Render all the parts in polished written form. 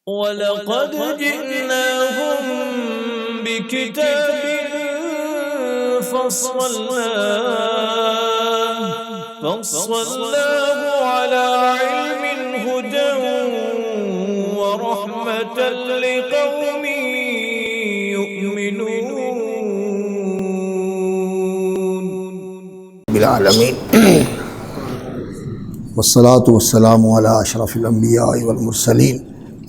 وَلَقَدْ جِئْنَاهُمْ بِكِتَابٍ فَصَّلْنَاهُ عَلَى عِلْمٍ هُدًى وَرَحْمَةً لِقَوْمٍ يُؤْمِنُونَ بالعالمین والصلاة والسلام علی اشرف الانبیاء والمرسلین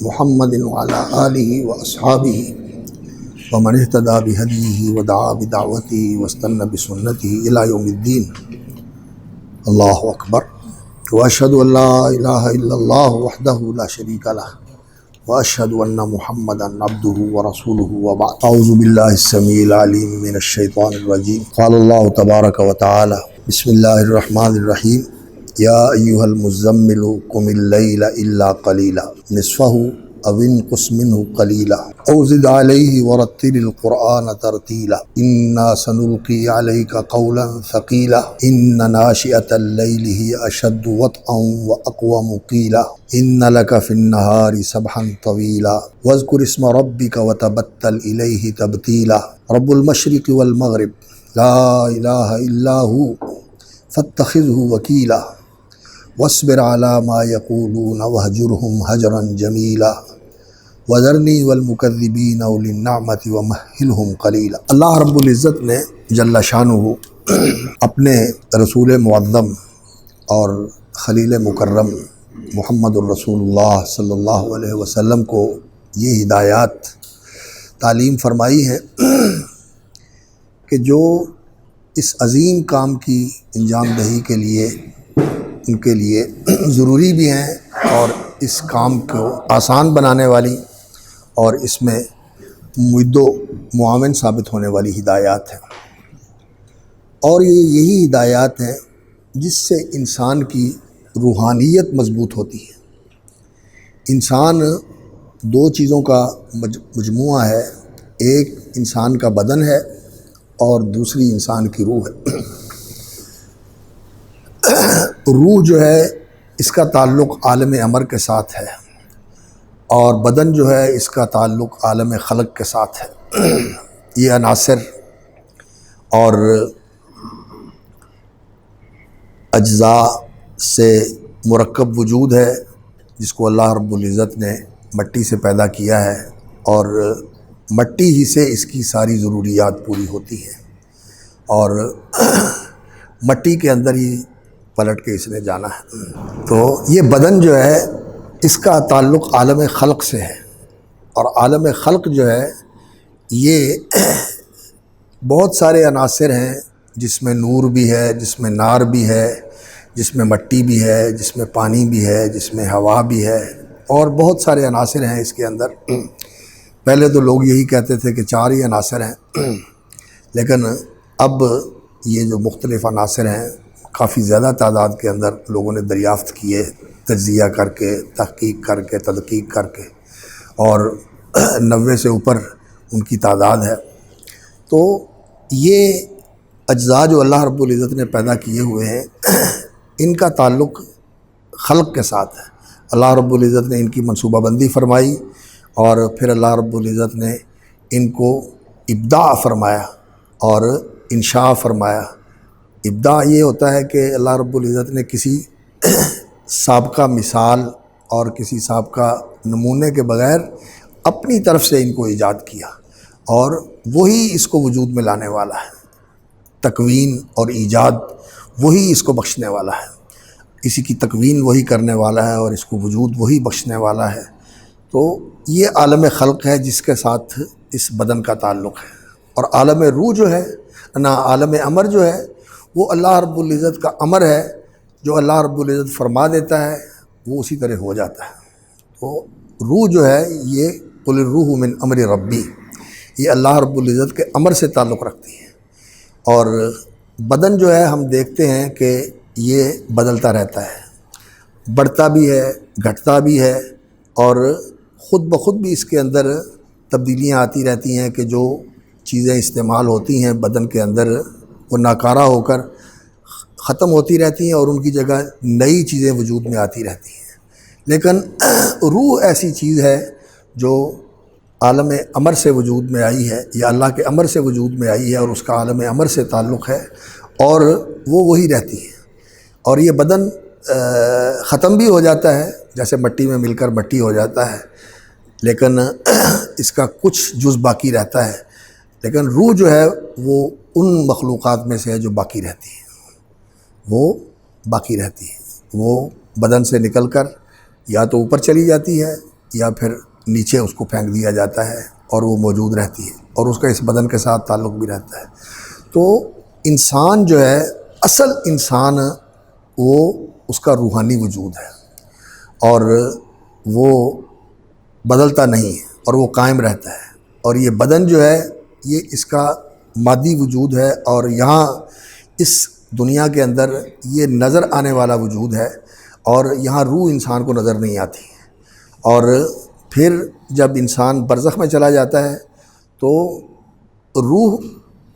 محمد وعلی آلہ واصحابہ ومن اہتدی بہدیہ ودعا بدعوتہ واستنى بسنتہ الی یوم الدین۔ اللہ اکبر، واشہد ان لا الہ الا اللہ وحدہ لا شریک لہ واشہد ان محمدا عبدہ ورسولہ وبعد۔ اعوذ باللہ السمیع العلیم من الشیطان الرجیم۔ قال اللہ تبارک وتعالی بسم اللہ الرحمن الرحیم۔ یا ایہا المزمل قم اللیل الا قلیلا نصفہ او انقص منہ قلیلا او زد علیہ ورتل القرآن ترتیلا انا سنلقی علیک قولا ثقیلا ان ناشئۃ اللیل ہی اشد وطئا واقوم قیلا ان لک فی النہار سبحا طویلا واذکر اسم ربک وتبتل الیہ تبتیلا رب المشرق والمغرب لا الہ الا هو فاتخذہ وکیلا واصبر علی ما یقولون واہجرہم ہجرا جمیلا وذرنی والمکذبین اولی النعمۃ ومہلہم قلیلا۔ اللہ رب العزت نے جل شانہ اپنے رسول معظم اور خلیل مکرم محمد الرسول اللہ صلی اللہ علیہ وسلم کو یہ ہدایات تعلیم فرمائی ہے کہ جو اس عظیم کام کی انجام دہی کے لیے ان کے لیے ضروری بھی ہیں اور اس کام کو آسان بنانے والی اور اس میں معد و معاون ثابت ہونے والی ہدایات ہیں، اور یہی ہدایات ہیں جس سے انسان کی روحانیت مضبوط ہوتی ہے۔ انسان دو چیزوں کا مجموعہ ہے، ایک انسان کا بدن ہے اور دوسری انسان کی روح ہے۔ روح جو ہے اس کا تعلق عالم امر کے ساتھ ہے اور بدن جو ہے اس کا تعلق عالم خلق کے ساتھ ہے۔ یہ عناصر اور اجزاء سے مرکب وجود ہے جس کو اللہ رب العزت نے مٹی سے پیدا کیا ہے، اور مٹی ہی سے اس کی ساری ضروریات پوری ہوتی ہیں، اور مٹی کے اندر ہی پلٹ کے اس نے جانا ہے۔ تو یہ بدن جو ہے اس کا تعلق عالم خلق سے ہے، اور عالم خلق جو ہے یہ بہت سارے عناصر ہیں، جس میں نور بھی ہے، جس میں نار بھی ہے، جس میں مٹی بھی ہے، جس میں پانی بھی ہے، جس میں ہوا بھی ہے، اور بہت سارے عناصر ہیں اس کے اندر۔ پہلے تو لوگ یہی کہتے تھے کہ 4 ہی عناصر ہیں، لیکن اب یہ جو مختلف عناصر ہیں کافی زیادہ تعداد کے اندر لوگوں نے دریافت کیے، تجزیہ کر کے، تحقیق کر کے، تدقیق کر کے، اور 90 سے اوپر ان کی تعداد ہے۔ تو یہ اجزاء جو اللہ رب العزت نے پیدا کیے ہوئے ہیں ان کا تعلق خلق کے ساتھ ہے۔ اللہ رب العزت نے ان کی منصوبہ بندی فرمائی، اور پھر اللہ رب العزت نے ان کو ابداع فرمایا اور انشاء فرمایا۔ ابداع یہ ہوتا ہے کہ اللہ رب العزت نے کسی سابقہ مثال اور کسی سابقہ نمونے کے بغیر اپنی طرف سے ان کو ایجاد کیا، اور وہی اس کو وجود میں لانے والا ہے۔ تکوین اور ایجاد وہی اس کو بخشنے والا ہے، کسی کی تکوین وہی کرنے والا ہے اور اس کو وجود وہی بخشنے والا ہے۔ تو یہ عالم خلق ہے جس کے ساتھ اس بدن کا تعلق ہے، اور عالم روح جو ہے عالم امر جو ہے وہ اللہ رب العزت کا امر ہے، جو اللہ رب العزت فرما دیتا ہے وہ اسی طرح ہو جاتا ہے۔ تو روح جو ہے یہ قل الروح من امر ربی، یہ اللہ رب العزت کے امر سے تعلق رکھتی ہے۔ اور بدن جو ہے ہم دیکھتے ہیں کہ یہ بدلتا رہتا ہے، بڑھتا بھی ہے، گھٹتا بھی ہے، اور خود بخود بھی اس کے اندر تبدیلیاں آتی رہتی ہیں کہ جو چیزیں استعمال ہوتی ہیں بدن کے اندر وہ ناکارہ ہو کر ختم ہوتی رہتی ہیں اور ان کی جگہ نئی چیزیں وجود میں آتی رہتی ہیں۔ لیکن روح ایسی چیز ہے جو عالم امر سے وجود میں آئی ہے یا اللہ کے امر سے وجود میں آئی ہے اور اس کا عالم امر سے تعلق ہے، اور وہ وہی رہتی ہے، اور یہ بدن ختم بھی ہو جاتا ہے، جیسے مٹی میں مل کر مٹی ہو جاتا ہے، لیکن اس کا کچھ جز باقی رہتا ہے، لیکن روح جو ہے وہ ان مخلوقات میں سے ہے جو باقی رہتی ہے، وہ باقی رہتی ہے، وہ بدن سے نکل کر یا تو اوپر چلی جاتی ہے یا پھر نیچے اس کو پھینک دیا جاتا ہے، اور وہ موجود رہتی ہے، اور اس کا اس بدن کے ساتھ تعلق بھی رہتا ہے۔ تو انسان جو ہے، اصل انسان وہ اس کا روحانی وجود ہے، اور وہ بدلتا نہیں ہے، اور وہ قائم رہتا ہے، اور یہ بدن جو ہے یہ اس کا مادی وجود ہے، اور یہاں اس دنیا کے اندر یہ نظر آنے والا وجود ہے، اور یہاں روح انسان کو نظر نہیں آتی، اور پھر جب انسان برزخ میں چلا جاتا ہے تو روح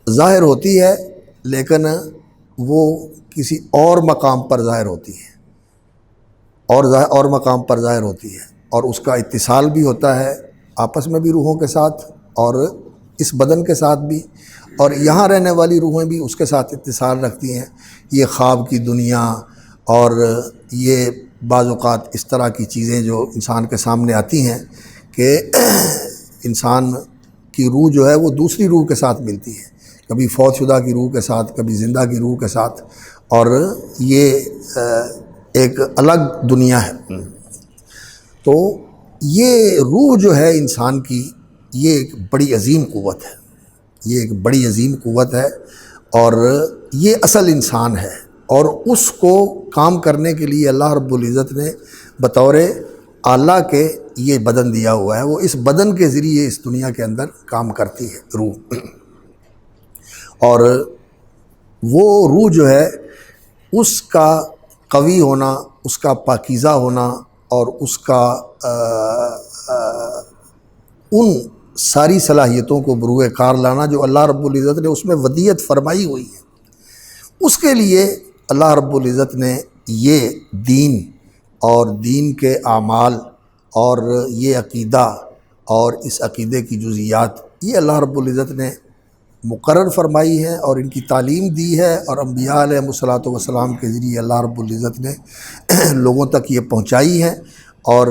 ظاہر ہوتی ہے، لیکن وہ کسی اور مقام پر ظاہر ہوتی ہے، اور مقام پر ظاہر ہوتی ہے، اور اس کا اتصال بھی ہوتا ہے آپس میں بھی روحوں کے ساتھ، اور اس بدن کے ساتھ بھی، اور یہاں رہنے والی روحیں بھی اس کے ساتھ اتصال رکھتی ہیں۔ یہ خواب کی دنیا اور یہ بعض اوقات اس طرح کی چیزیں جو انسان کے سامنے آتی ہیں کہ انسان کی روح جو ہے وہ دوسری روح کے ساتھ ملتی ہے، کبھی فوت شدہ کی روح کے ساتھ، کبھی زندہ کی روح کے ساتھ، اور یہ ایک الگ دنیا ہے۔ تو یہ روح جو ہے انسان کی، یہ ایک بڑی عظیم قوت ہے، یہ ایک بڑی عظیم قوت ہے، اور یہ اصل انسان ہے، اور اس کو کام کرنے کے لیے اللہ رب العزت نے بطور آلہ کے یہ بدن دیا ہوا ہے، وہ اس بدن کے ذریعے اس دنیا کے اندر کام کرتی ہے روح، اور وہ روح جو ہے اس کا قوی ہونا، اس کا پاکیزہ ہونا، اور اس کا ان ساری صلاحیتوں کو بروئے کار لانا جو اللہ رب العزت نے اس میں ودیت فرمائی ہوئی ہے، اس کے لیے اللہ رب العزت نے یہ دین اور دین کے اعمال اور یہ عقیدہ اور اس عقیدے کی جزیات یہ اللہ رب العزت نے مقرر فرمائی ہے اور ان کی تعلیم دی ہے، اور انبیاء علیہ الصلوۃ والسلام کے ذریعے اللہ رب العزت نے لوگوں تک یہ پہنچائی ہے، اور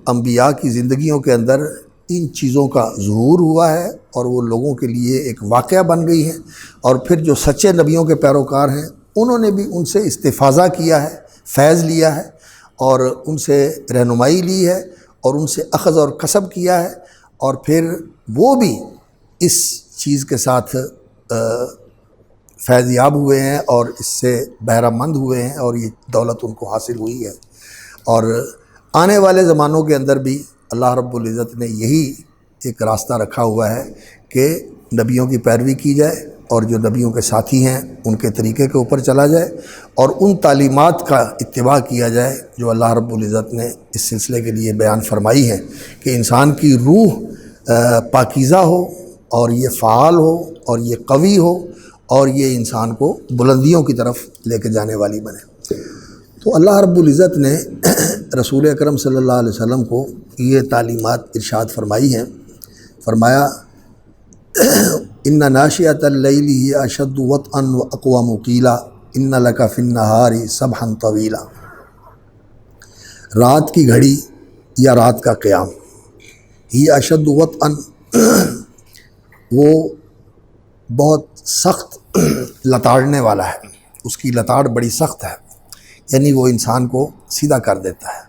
انبیاء کی زندگیوں کے اندر ان چیزوں کا ظہور ہوا ہے، اور وہ لوگوں کے لیے ایک واقعہ بن گئی ہے، اور پھر جو سچے نبیوں کے پیروکار ہیں انہوں نے بھی ان سے استفاضہ کیا ہے، فیض لیا ہے، اور ان سے رہنمائی لی ہے، اور ان سے اخذ اور کسب کیا ہے، اور پھر وہ بھی اس چیز کے ساتھ فیض یاب ہوئے ہیں اور اس سے بہرہ مند ہوئے ہیں، اور یہ دولت ان کو حاصل ہوئی ہے، اور آنے والے زمانوں کے اندر بھی اللہ رب العزت نے یہی ایک راستہ رکھا ہوا ہے کہ نبیوں کی پیروی کی جائے، اور جو نبیوں کے ساتھی ہیں ان کے طریقے کے اوپر چلا جائے، اور ان تعلیمات کا اتباع کیا جائے جو اللہ رب العزت نے اس سلسلے کے لیے بیان فرمائی ہے کہ انسان کی روح پاکیزہ ہو، اور یہ فعال ہو، اور یہ قوی ہو، اور یہ انسان کو بلندیوں کی طرف لے کے جانے والی بنے۔ تو اللہ رب العزت نے رسول اکرم صلی اللہ علیہ وسلم کو یہ تعلیمات ارشاد فرمائی ہیں، فرمایا ان ناشئۃ اللیل ہی اشد وطئا واقوم قیلا ان لک فی النہار سبحا طویلا۔ رات کی گھڑی یا رات کا قیام، ہی اشد وطئا، وہ بہت سخت لتاڑنے والا ہے، اس کی لتاڑ بڑی سخت ہے، یعنی وہ انسان کو سیدھا کر دیتا ہے۔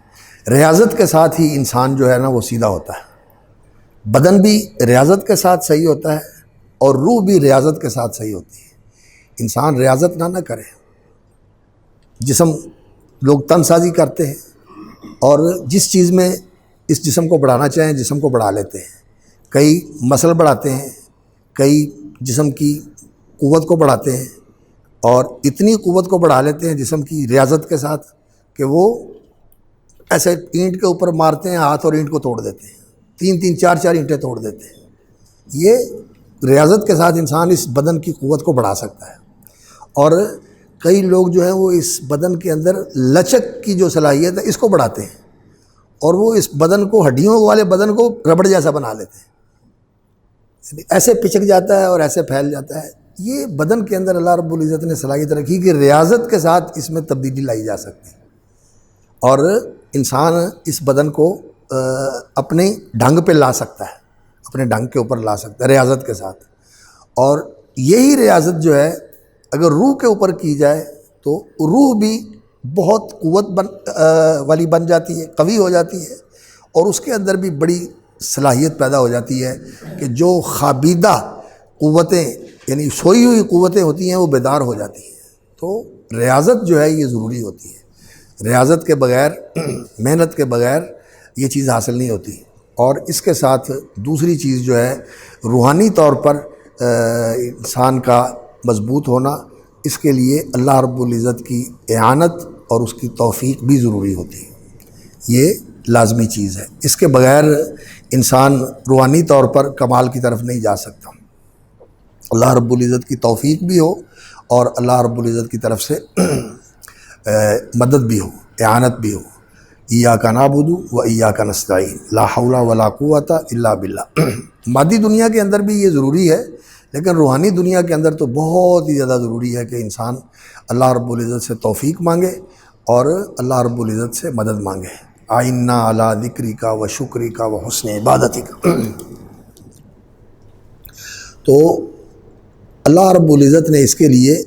ریاضت کے ساتھ ہی انسان جو ہے نا وہ سیدھا ہوتا ہے، بدن بھی ریاضت کے ساتھ صحیح ہوتا ہے، اور روح بھی ریاضت کے ساتھ صحیح ہوتی ہے۔ انسان ریاضت نہ کرے، جسم لوگ تن سازی کرتے ہیں، اور جس چیز میں اس جسم کو بڑھانا چاہیں جسم کو بڑھا لیتے ہیں، کئی مسل بڑھاتے ہیں، کئی جسم کی قوت کو بڑھاتے ہیں، اور اتنی قوت کو بڑھا لیتے ہیں جسم کی ریاضت کے ساتھ کہ وہ ایسے اینٹ کے اوپر مارتے ہیں ہاتھ اور اینٹ کو توڑ دیتے ہیں، 3 4 اینٹیں توڑ دیتے ہیں۔ یہ ریاضت کے ساتھ انسان اس بدن کی قوت کو بڑھا سکتا ہے، اور کئی لوگ جو ہیں وہ اس بدن کے اندر لچک کی جو صلاحیت ہے اس کو بڑھاتے ہیں، اور وہ اس بدن کو، ہڈیوں والے بدن کو ربڑ جیسا بنا لیتے ہیں، یعنی ایسے پچک جاتا ہے اور ایسے پھیل جاتا ہے۔ یہ بدن کے اندر اللہ رب العزت نے صلاحیت رکھی کہ ریاضت کے ساتھ اس میں تبدیلی لائی جا سکتی ہے، اور انسان اس بدن کو اپنے ڈھنگ پہ لا سکتا ہے، اپنے ڈھنگ کے اوپر لا سکتا ہے ریاضت کے ساتھ۔ اور یہی ریاضت جو ہے اگر روح کے اوپر کی جائے تو روح بھی بہت قوت والی بن جاتی ہے، قوی ہو جاتی ہے، اور اس کے اندر بھی بڑی صلاحیت پیدا ہو جاتی ہے کہ جو خوابیدہ قوتیں، یعنی سوئی ہوئی قوتیں ہوتی ہیں، وہ بیدار ہو جاتی ہیں۔ تو ریاضت جو ہے یہ ضروری ہوتی ہے، ریاضت کے بغیر، محنت کے بغیر یہ چیز حاصل نہیں ہوتی۔ اور اس کے ساتھ دوسری چیز جو ہے روحانی طور پر انسان کا مضبوط ہونا، اس کے لیے اللہ رب العزت کی اعانت اور اس کی توفیق بھی ضروری ہوتی ہے، یہ لازمی چیز ہے۔ اس کے بغیر انسان روحانی طور پر کمال کی طرف نہیں جا سکتا۔ اللہ رب العزت کی توفیق بھی ہو اور اللہ رب العزت کی طرف سے مدد بھی ہو، اعانت بھی ہو۔ ایاک نعبد و ایاک نستعین، لا حول ولا قوت الا باللہ۔ مادی دنیا کے اندر بھی یہ ضروری ہے، لیکن روحانی دنیا کے اندر تو بہت ہی زیادہ ضروری ہے کہ انسان اللہ رب العزت سے توفیق مانگے اور اللہ رب العزت سے مدد مانگے۔ اعنا علی ذکرک و شکرک و حسن عبادتک۔ تو اللہ رب العزت نے اس کے لیے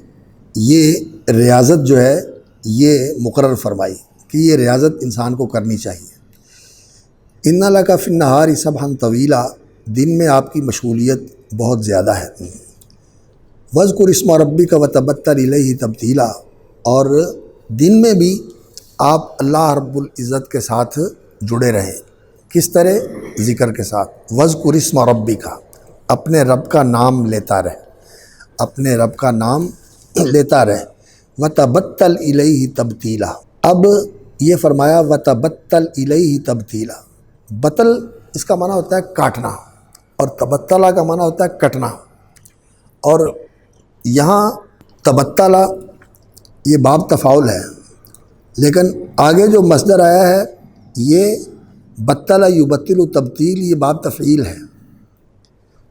یہ ریاضت جو ہے یہ مقرر فرمائی کہ یہ ریاضت انسان کو کرنی چاہیے۔ ان لک فی النہار سبحا طویلا، دن میں آپ کی مشغولیت بہت زیادہ ہے۔ واذکر اسم ربک وتبتل الیہ تبتیلا، اور دن میں بھی آپ اللہ رب العزت کے ساتھ جڑے رہیں۔ کس طرح؟ ذکر کے ساتھ۔ واذکر اسم ربک، اپنے رب کا نام لیتا رہے، اپنے رب کا نام لیتا رہے۔ وتبتل الیہ تبتیلا، اب یہ فرمایا وتبتل الیہ تبتیلا۔ بتل اس کا معنی ہوتا ہے کاٹنا، اور تبتلا کا معنی ہوتا ہے کٹنا۔ اور یہاں تبتلا یہ باب تفاعل ہے، لیکن آگے جو مصدر آیا ہے یہ بتلا یبتل تبتیل، یہ باب تفعیل ہے۔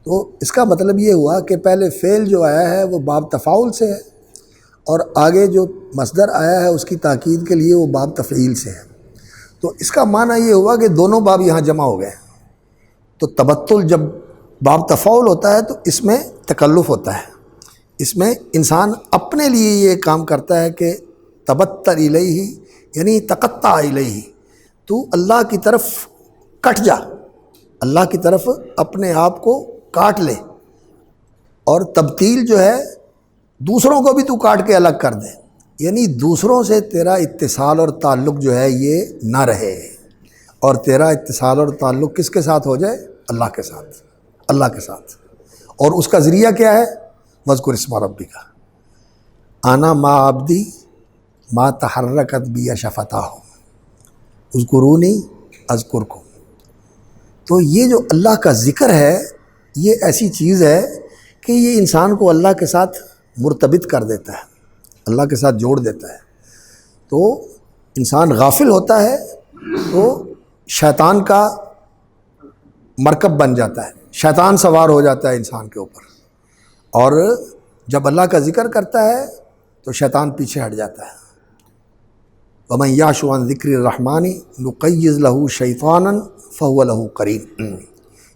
تو اس کا مطلب یہ ہوا کہ پہلے فعل جو آیا ہے وہ باب تفاعل سے ہے، اور آگے جو مصدر آیا ہے اس کی تاکید کے لیے وہ باب تفعیل سے ہے۔ تو اس کا معنی یہ ہوا کہ دونوں باب یہاں جمع ہو گئے۔ تو تبتل جب باب تفاعل ہوتا ہے تو اس میں تکلف ہوتا ہے، اس میں انسان اپنے لیے یہ کام کرتا ہے کہ تبتل الیہ یعنی تقطع الیہ، تو اللہ کی طرف کٹ جا، اللہ کی طرف اپنے آپ کو کاٹ لے، اور تبتیل جو ہے دوسروں کو بھی تو کاٹ کے الگ کر دے، یعنی دوسروں سے تیرا اتصال اور تعلق جو ہے یہ نہ رہے، اور تیرا اتصال اور تعلق کس کے ساتھ ہو جائے؟ اللہ کے ساتھ، اللہ کے ساتھ۔ اور اس کا ذریعہ کیا ہے؟ واذکر اسم ربک، انا ما عبدی ما تحرکت بی شفتاہ اذکرونی اذکرکم۔ تو یہ جو اللہ کا ذکر ہے یہ ایسی چیز ہے کہ یہ انسان کو اللہ کے ساتھ مرتبط کر دیتا ہے، اللہ کے ساتھ جوڑ دیتا ہے۔ تو انسان غافل ہوتا ہے تو شیطان کا مرکب بن جاتا ہے، شیطان سوار ہو جاتا ہے انسان کے اوپر، اور جب اللہ کا ذکر کرتا ہے تو شیطان پیچھے ہٹ جاتا ہے۔ وَمَن يَعْشُ عَن ذِكْرِ الرَّحْمَنِ نُقَيِّضْ لَهُ شَيْطَانًا فَهُوَ لَهُ قَرِينٌ۔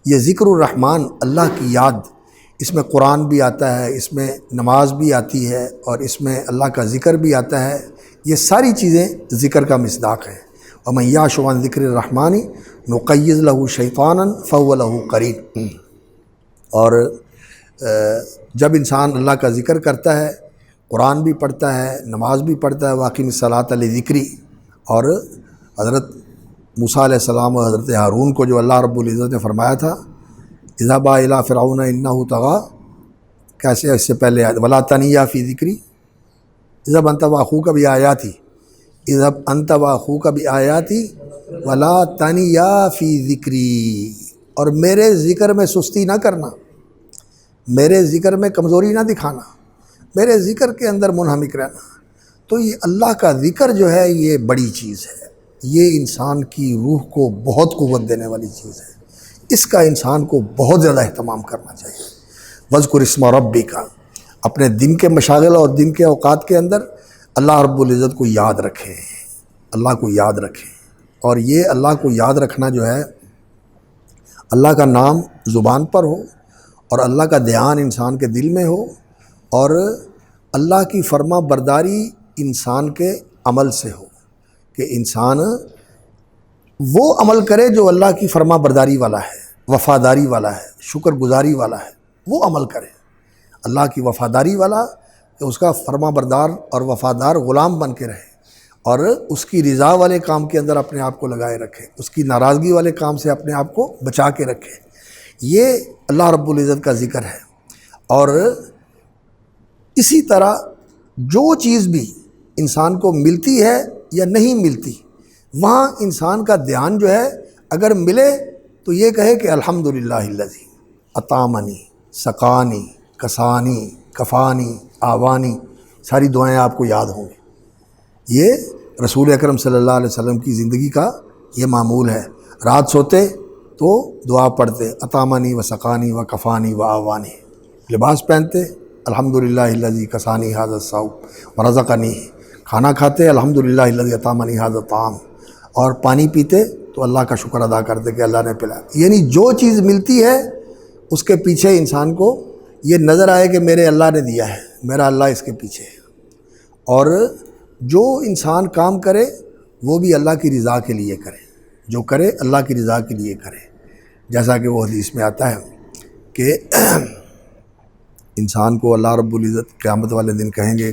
یہ ذکر الرحمن، اللہ کی یاد، اس میں قرآن بھی آتا ہے، اس میں نماز بھی آتی ہے، اور اس میں اللہ کا ذکر بھی آتا ہے، یہ ساری چیزیں ذکر کا مصداق ہیں۔ وَمَن يَعْشُ عَن ذِكْرِ الرَّحْمَنِ نُقَيِّضْ لَهُ شَيْطَانًا فَهُوَ لَهُ قَرِينٌ۔ اور جب انسان اللہ کا ذکر کرتا ہے، قرآن بھی پڑھتا ہے، نماز بھی پڑھتا ہے، وَأَقِمِ الصَّلَاةَ لِذِكْرِی، اور حضرت موسیٰ علیہ السلام اور حضرت ہارون کو جو اللہ رب العزت نے فرمایا تھا اذهبا إِلَىٰ فِرْعَوْنَ إِنَّهُ طَغَىٰ، کیسے اس سے پہلے وَلَا تَنِیَا فِی ذِکْرِی اذهب أَنْتَ وَأَخُوكَ بِآیَاتِی، اذهب أَنْتَ وَأَخُوكَ بِآیَاتِی وَلَا تَنِیَا فِی ذِکْرِی، اور میرے ذکر میں سستی نہ کرنا، میرے ذکر میں کمزوری نہ دکھانا، میرے ذکر کے اندر منہمک رہنا۔ تو یہ اللہ کا ذکر جو ہے یہ بڑی چیز ہے، یہ انسان کی روح کو بہت قوت دینے والی چیز ہے، اس کا انسان کو بہت زیادہ اہتمام کرنا چاہیے۔ وذکر اسم ربک، اپنے دن کے مشاغل اور دن کے اوقات کے اندر اللہ رب العزت کو یاد رکھیں، اللہ کو یاد رکھیں۔ اور یہ اللہ کو یاد رکھنا جو ہے، اللہ کا نام زبان پر ہو اور اللہ کا دھیان انسان کے دل میں ہو، اور اللہ کی فرما برداری انسان کے عمل سے ہو، کہ انسان وہ عمل کرے جو اللہ کی فرما برداری والا ہے، وفاداری والا ہے، شکر گزاری والا ہے، وہ عمل کرے۔ اللہ کی وفاداری والا کہ اس کا فرما بردار اور وفادار غلام بن کے رہے، اور اس کی رضا والے کام کے اندر اپنے آپ کو لگائے رکھے، اس کی ناراضگی والے کام سے اپنے آپ کو بچا کے رکھے۔ یہ اللہ رب العزت کا ذکر ہے۔ اور اسی طرح جو چیز بھی انسان کو ملتی ہے یا نہیں ملتی، وہاں انسان کا دھیان جو ہے، اگر ملے تو یہ کہے کہ الحمدللہ الذی اطعمنی سقانی کسانی کفانی آوانی، ساری دعائیں آپ کو یاد ہوں گی۔ یہ رسول اکرم صلی اللہ علیہ وسلم کی زندگی کا یہ معمول ہے۔ رات سوتے تو دعا پڑھتے، اطعمنی و سقانی و کفانی و آوانی، لباس پہنتے الحمدللہ الذی کسانی ھذا الثوب و رزقنی، کھانا کھاتے الحمدللہ الذی اطعمنی ھذا الطعام، اور پانی پیتے تو اللہ کا شکر ادا کرتے کہ اللہ نے پلایا۔ یعنی جو چیز ملتی ہے اس کے پیچھے انسان کو یہ نظر آئے کہ میرے اللہ نے دیا ہے، میرا اللہ اس کے پیچھے ہے۔ اور جو انسان کام کرے وہ بھی اللہ کی رضا کے لیے کرے، جو کرے اللہ کی رضا کے لیے کرے۔ جیسا کہ وہ حدیث میں آتا ہے کہ انسان کو اللہ رب العزت قیامت والے دن کہیں گے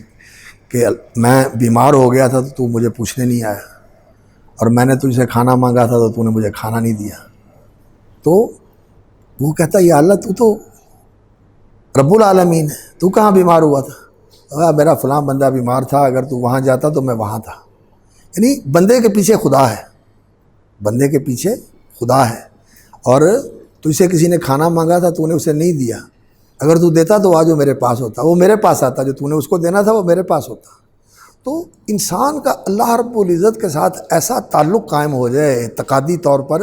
کہ میں بیمار ہو گیا تھا تو مجھے پوچھنے نہیں آیا، اور میں نے تجھ سے کھانا مانگا تھا تو نے مجھے کھانا نہیں دیا۔ تو وہ کہتا یا اللہ تو رب العالمین ہے، تو کہاں بیمار ہوا تھا؟ میرا فلاں بندہ بیمار تھا، اگر تو وہاں جاتا تو میں وہاں تھا۔ یعنی بندے کے پیچھے خدا ہے، بندے کے پیچھے خدا ہے۔ اور تجھ سے کسی نے کھانا مانگا تھا تو نے اسے نہیں دیا، اگر تو دیتا تو آج وہ میرے پاس ہوتا، وہ میرے پاس آتا، جو تو نے اس کو دینا تھا وہ میرے پاس ہوتا۔ تو انسان کا اللہ رب العزت کے ساتھ ایسا تعلق قائم ہو جائے اعتقادی طور پر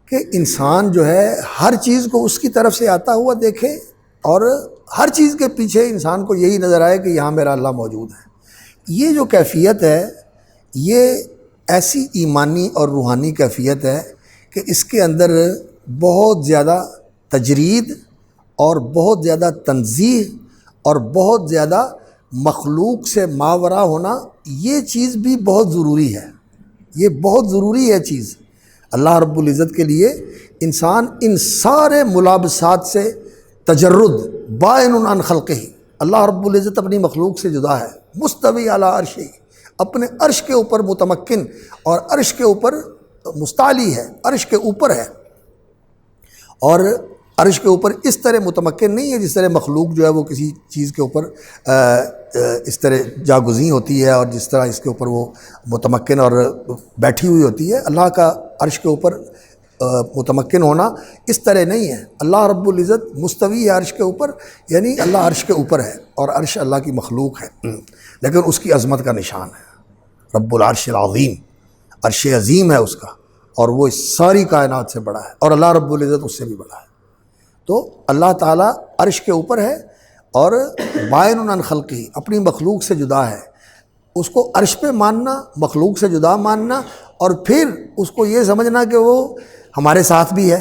کہ انسان جو ہے ہر چیز کو اس کی طرف سے آتا ہوا دیکھے، اور ہر چیز کے پیچھے انسان کو یہی نظر آئے کہ یہاں میرا اللہ موجود ہے۔ یہ جو کیفیت ہے یہ ایسی ایمانی اور روحانی کیفیت ہے کہ اس کے اندر بہت زیادہ تجرید اور بہت زیادہ تنزیہ اور بہت زیادہ مخلوق سے ماورا ہونا، یہ چیز بھی بہت ضروری ہے، یہ بہت ضروری ہے چیز۔ اللہ رب العزت کے لیے انسان ان سارے ملابسات سے تجرد بائن عن خلقہ، اللہ رب العزت اپنی مخلوق سے جدا ہے، مستوی علی عرشہ، اپنے عرش کے اوپر متمکن اور عرش کے اوپر مستعلی ہے، عرش کے اوپر ہے، اور عرش کے اوپر اس طرح متمکن نہیں ہے جس طرح مخلوق جو ہے وہ کسی چیز کے اوپر اس طرح جاگزیں ہوتی ہے، اور جس طرح اس کے اوپر وہ متمکن اور بیٹھی ہوئی ہوتی ہے۔ اللہ کا عرش کے اوپر متمکن ہونا اس طرح نہیں ہے۔ اللہ رب العزت مستوی ہے عرش کے اوپر، یعنی اللہ عرش کے اوپر ہے، اور عرش اللہ کی مخلوق ہے، لیکن اس کی عظمت کا نشان ہے رب العرش العظیم، عرش عظیم ہے اس کا، اور وہ اس ساری کائنات سے بڑا ہے، اور اللہ رب العزت اس سے بھی بڑا ہے۔ تو اللہ تعالیٰ عرش کے اوپر ہے اور بائن عن خلقہ، اپنی مخلوق سے جدا ہے۔ اس کو عرش پہ ماننا، مخلوق سے جدا ماننا، اور پھر اس کو یہ سمجھنا کہ وہ ہمارے ساتھ بھی ہے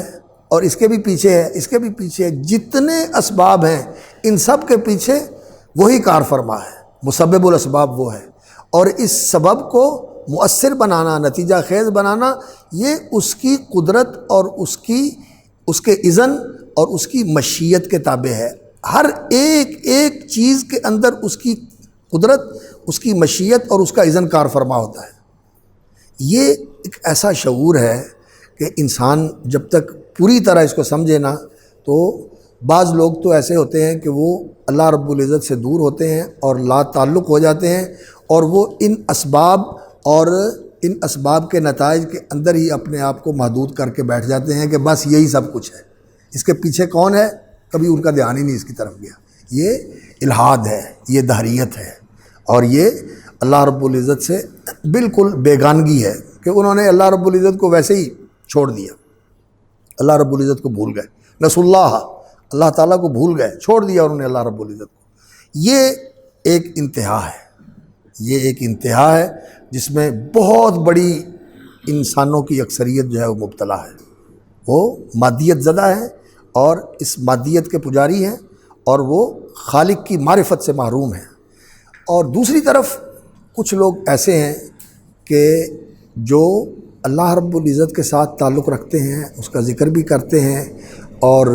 اور اس کے بھی پیچھے ہے، اس کے بھی پیچھے ہے، جتنے اسباب ہیں ان سب کے پیچھے وہی کار فرما ہے، مسبب الاسباب وہ ہے، اور اس سبب کو مؤثر بنانا، نتیجہ خیز بنانا، یہ اس کی قدرت اور اس کے اذن اور اس کی مشیت کے تابع ہے۔ ہر ایک چیز کے اندر اس کی قدرت، اس کی مشیت اور اس کا اذن کار فرما ہوتا ہے۔ یہ ایک ایسا شعور ہے کہ انسان جب تک پوری طرح اس کو سمجھے نا، تو بعض لوگ تو ایسے ہوتے ہیں کہ وہ اللہ رب العزت سے دور ہوتے ہیں اور لا تعلق ہو جاتے ہیں، اور وہ ان اسباب اور ان اسباب کے نتائج کے اندر ہی اپنے آپ کو محدود کر کے بیٹھ جاتے ہیں کہ بس یہی سب کچھ ہے، اس کے پیچھے کون ہے، کبھی ان کا دھیان ہی نہیں اس کی طرف گیا۔ یہ الحاد ہے، یہ دہریت ہے، اور یہ اللہ رب العزت سے بالکل بیگانگی ہے کہ انہوں نے اللہ رب العزت کو ویسے ہی چھوڑ دیا، اللہ رب العزت کو بھول گئے، نسوا اللہ، اللہ تعالیٰ کو بھول گئے، چھوڑ دیا انہوں نے اللہ رب العزت کو۔ یہ ایک انتہا ہے، یہ ایک انتہا ہے جس میں بہت بڑی انسانوں کی اکثریت جو ہے وہ مبتلا ہے، وہ مادیت زدہ ہیں اور اس مادیت کے پجاری ہیں اور وہ خالق کی معرفت سے محروم ہیں۔ اور دوسری طرف کچھ لوگ ایسے ہیں کہ جو اللہ رب العزت کے ساتھ تعلق رکھتے ہیں، اس کا ذکر بھی کرتے ہیں اور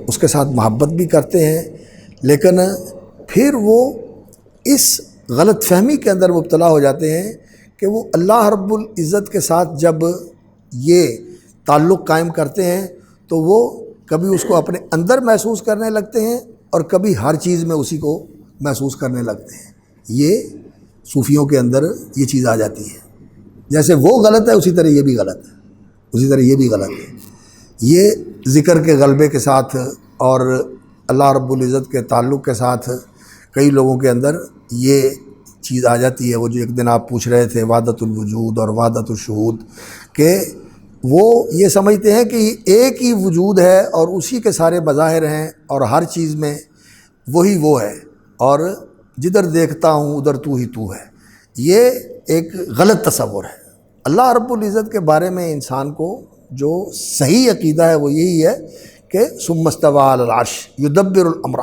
اس کے ساتھ محبت بھی کرتے ہیں، لیکن پھر وہ اس غلط فہمی کے اندر مبتلا ہو جاتے ہیں کہ وہ اللہ رب العزت کے ساتھ جب یہ تعلق قائم کرتے ہیں تو وہ کبھی اس کو اپنے اندر محسوس کرنے لگتے ہیں اور کبھی ہر چیز میں اسی کو محسوس کرنے لگتے ہیں۔ یہ صوفیوں کے اندر یہ چیز آ جاتی ہے، جیسے وہ غلط ہے اسی طرح یہ بھی غلط ہے، اسی طرح یہ بھی غلط ہے۔ یہ ذکر کے غلبے کے ساتھ اور اللہ رب العزت کے تعلق کے ساتھ کئی لوگوں کے اندر یہ چیز آ جاتی ہے، وہ جو ایک دن آپ پوچھ رہے تھے وحدت الوجود اور وحدت الشہود، کہ وہ یہ سمجھتے ہیں کہ ایک ہی وجود ہے اور اسی کے سارے مظاہر ہیں اور ہر چیز میں وہی وہ ہے اور جدھر دیکھتا ہوں ادھر تو ہی تو ہے۔ یہ ایک غلط تصور ہے۔ اللہ رب العزت کے بارے میں انسان کو جو صحیح عقیدہ ہے وہ یہی ہے کہ ثم استوى علی العرش یدبر الامر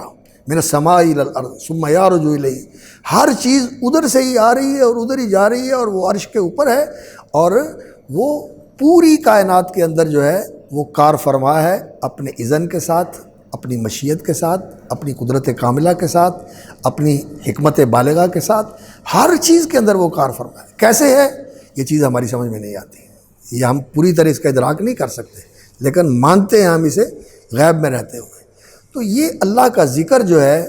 من السماء الی الارض ثم یعرج الیہ، ہر چیز ادھر سے ہی آ رہی ہے اور ادھر ہی جا رہی ہے اور وہ عرش کے اوپر ہے اور وہ پوری کائنات کے اندر جو ہے وہ کار فرما ہے اپنے اذن کے ساتھ، اپنی مشیت کے ساتھ، اپنی قدرت کاملہ کے ساتھ، اپنی حکمت بالغہ کے ساتھ، ہر چیز کے اندر وہ کار فرما ہے۔ کیسے ہے یہ چیز ہماری سمجھ میں نہیں آتی، یہ ہم پوری طرح اس کا ادراک نہیں کر سکتے، لیکن مانتے ہیں ہم اسے غیب میں رہتے ہوئے۔ تو یہ اللہ کا ذکر جو ہے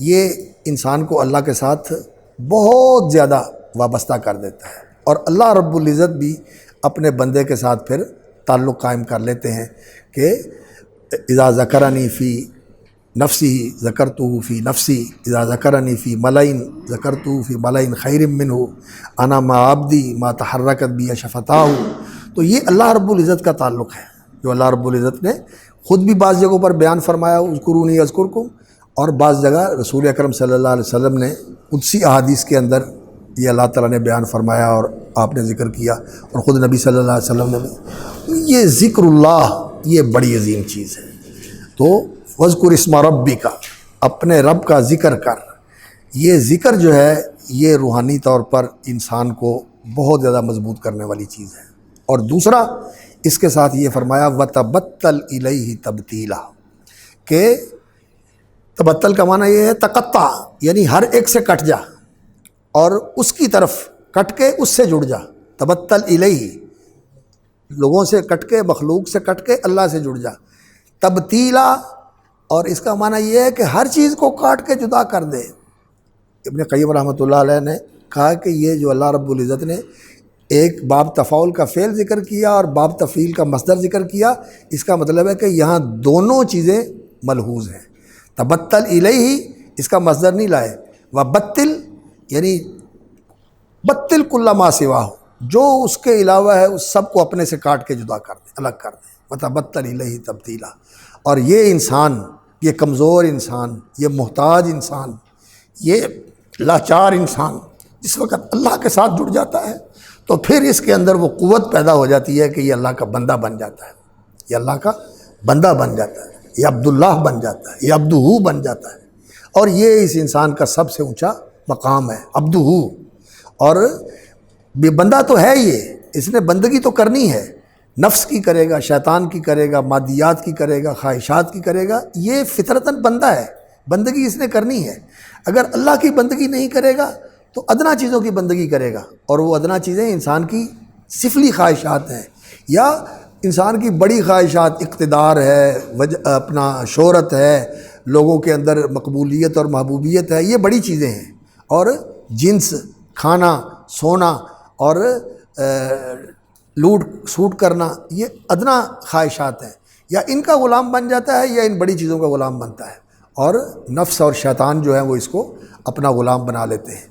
یہ انسان کو اللہ کے ساتھ بہت زیادہ وابستہ کر دیتا ہے، اور اللہ رب العزت بھی اپنے بندے کے ساتھ پھر تعلق قائم کر لیتے ہیں کہ اذا ذکرنی فی نفسی ذکرتہ فی نفسی اذا ذکرنی فی ملئن ذکرتہ فی ملئن خیر منہ انا ما عبدی ما تحرکت بی شفتاہ۔ تو یہ اللہ رب العزت کا تعلق ہے جو اللہ رب العزت نے خود بھی بعض جگہوں پر بیان فرمایا اذکرونی اذکرکم، اور بعض جگہ رسول اکرم صلی اللہ علیہ وسلم نے قدسی احادیث کے اندر یہ اللہ تعالیٰ نے بیان فرمایا اور آپ نے ذکر کیا، اور خود نبی صلی اللہ علیہ وسلم نے بھی۔ یہ ذکر اللہ یہ بڑی عظیم چیز ہے۔ تو وذکر اسم ربک، اپنے رب کا ذکر کر، یہ ذکر جو ہے یہ روحانی طور پر انسان کو بہت زیادہ مضبوط کرنے والی چیز ہے۔ اور دوسرا اس کے ساتھ یہ فرمایا وتبتل الیہ تبتیلا، کہ تبتل کا معنی یہ ہے تقطع، یعنی ہر ایک سے کٹ جا اور اس کی طرف کٹ کے اس سے جڑ جا۔ تبتل الیہ، لوگوں سے کٹ کے، مخلوق سے کٹ کے اللہ سے جڑ جا۔ تبتیلا، اور اس کا معنی یہ ہے کہ ہر چیز کو کاٹ کے جدا کر دے۔ ابن قیم رحمۃ اللہ علیہ نے کہا کہ یہ جو اللہ رب العزت نے ایک باب تفاعل کا فعل ذکر کیا اور باب تفعیل کا مصدر ذکر کیا، اس کا مطلب ہے کہ یہاں دونوں چیزیں ملحوظ ہیں۔ تبتل الیہ اس کا مصدر نہیں لائے، وبتل یعنی بتل کل ما سواہ، جو اس کے علاوہ ہے اس سب کو اپنے سے کاٹ کے جدا کر دے، الگ کر دے۔ وتبتل الیہ تبتیلا۔ اور یہ انسان، یہ کمزور انسان، یہ محتاج انسان، یہ لاچار انسان جس وقت اللہ کے ساتھ جڑ جاتا ہے تو پھر اس کے اندر وہ قوت پیدا ہو جاتی ہے کہ یہ اللہ کا بندہ بن جاتا ہے، یہ اللہ کا بندہ بن جاتا ہے، یہ عبداللہ بن جاتا ہے، یہ عبدہ بن جاتا ہے۔ اور یہ اس انسان کا سب سے اونچا مقام ہے، عبدہ۔ اور بندہ تو ہے، یہ اس نے بندگی تو کرنی ہے، نفس کی کرے گا، شیطان کی کرے گا، مادیات کی کرے گا، خواہشات کی کرے گا، یہ فطرتاً بندہ ہے، بندگی اس نے کرنی ہے۔ اگر اللہ کی بندگی نہیں کرے گا تو ادنا چیزوں کی بندگی کرے گا، اور وہ ادنا چیزیں انسان کی سفلی خواہشات ہیں، یا انسان کی بڑی خواہشات، اقتدار ہے، اپنا شہرت ہے، لوگوں کے اندر مقبولیت اور محبوبیت ہے، یہ بڑی چیزیں ہیں۔ اور جنس، کھانا، سونا اور لوٹ سوٹ کرنا، یہ ادنا خواہشات ہیں، یا ان کا غلام بن جاتا ہے یا ان بڑی چیزوں کا غلام بنتا ہے، اور نفس اور شیطان جو ہے وہ اس کو اپنا غلام بنا لیتے ہیں۔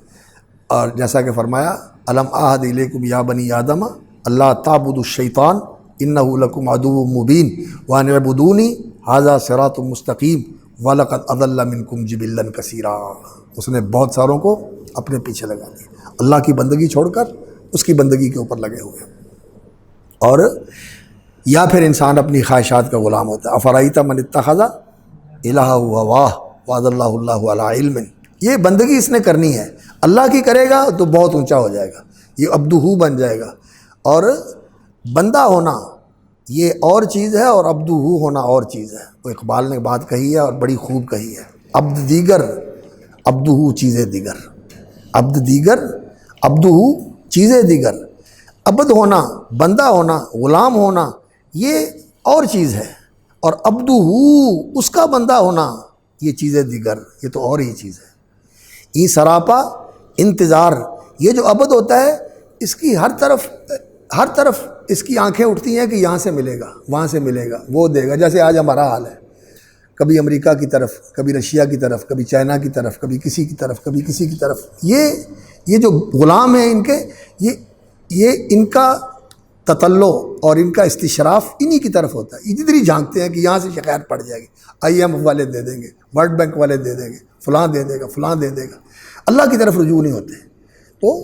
اور جیسا کہ فرمایا الم اعہد الیکم یا بنی آدم اللہ تعبدوا الشیطان انہ لکم عدو مبین وان اعبدونی ھذا صراط مستقیم وَلَقَدْ أَضَلَّ مِنْكُمْ جِبِلًّا كَثِيرًا۔ اس نے بہت ساروں کو اپنے پیچھے لگا دیا، اللہ کی بندگی چھوڑ کر اس کی بندگی کے اوپر لگے ہوئے، اور یا پھر انسان اپنی خواہشات کا غلام ہوتا ہے۔ أَفَرَأَيْتَ مَنِ اتَّخَذَ إِلَٰهَهُ هَوَاهُ وَأَضَلَّهُ اللَّهُ عَلَىٰ عِلْمٍ۔ یہ بندگی اس نے کرنی ہے، اللہ کی کرے گا تو بہت اونچا ہو جائے گا، یہ عبدہ بن جائے گا، اور بندہ ہونا یہ اور چیز ہے اور عبدہ ہونا اور چیز ہے۔ وہ اقبال نے بات کہی ہے اور بڑی خوب کہی ہے، عبد دیگر عبدہ چیزیں دیگر، عبد دیگر عبدہ چیزیں دیگر۔ عبد ہونا، بندہ ہونا، غلام ہونا یہ اور چیز ہے، اور عبدہ اس کا بندہ ہونا یہ چیزیں دیگر، یہ تو اور ہی چیز ہے۔ ای سراپا انتظار، یہ جو عبد ہوتا ہے اس کی ہر طرف اس کی آنکھیں اٹھتی ہیں کہ یہاں سے ملے گا، وہاں سے ملے گا، وہ دے گا۔ جیسے آج ہمارا حال ہے، کبھی امریکہ کی طرف، کبھی رشیا کی طرف، کبھی چائنا کی طرف، کبھی کسی کی طرف، کبھی کسی کی طرف۔ یہ جو غلام ہیں ان کے، یہ ان کا تطلع اور ان کا استشراف انہی کی طرف ہوتا ہے۔ ادھر ہی جھانکتے ہیں کہ یہاں سے شکایت پڑ جائے گی، IMF والے دے دیں گے، ورلڈ بینک والے دے دیں گے، فلاں دے دے گا، فلاں دے دے گا، اللہ کی طرف رجوع نہیں ہوتے۔ تو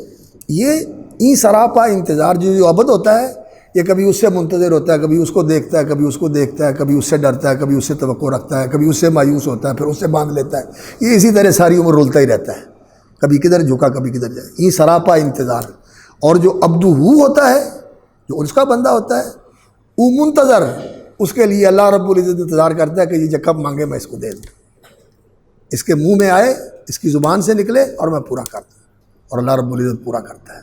یہ ای سراپا انتظار جو عبد ہوتا ہے، یہ کبھی اس سے منتظر ہوتا ہے، کبھی اس کو دیکھتا ہے، کبھی اس کو دیکھتا ہے، کبھی اس سے ڈرتا ہے، کبھی اس سے توقع رکھتا ہے، کبھی اس سے مایوس ہوتا ہے، پھر اس سے باندھ لیتا ہے۔ یہ اسی طرح ساری عمر رولتا ہی رہتا ہے، کبھی کدھر جھکا کبھی کدھر جائے، ای سراپا انتظار۔ اور جو عبدہ ہوتا ہے، جو اس کا بندہ ہوتا ہے، وہ منتظر، اس کے لیے اللہ رب العزت انتظار کرتا ہے کہ یہ جب مانگے میں اس کو دے دوں، اس کے منہ میں آئے، اس کی زبان سے نکلے اور میں پورا کر دوں، اور اللہ رب العزت پورا کرتا ہے۔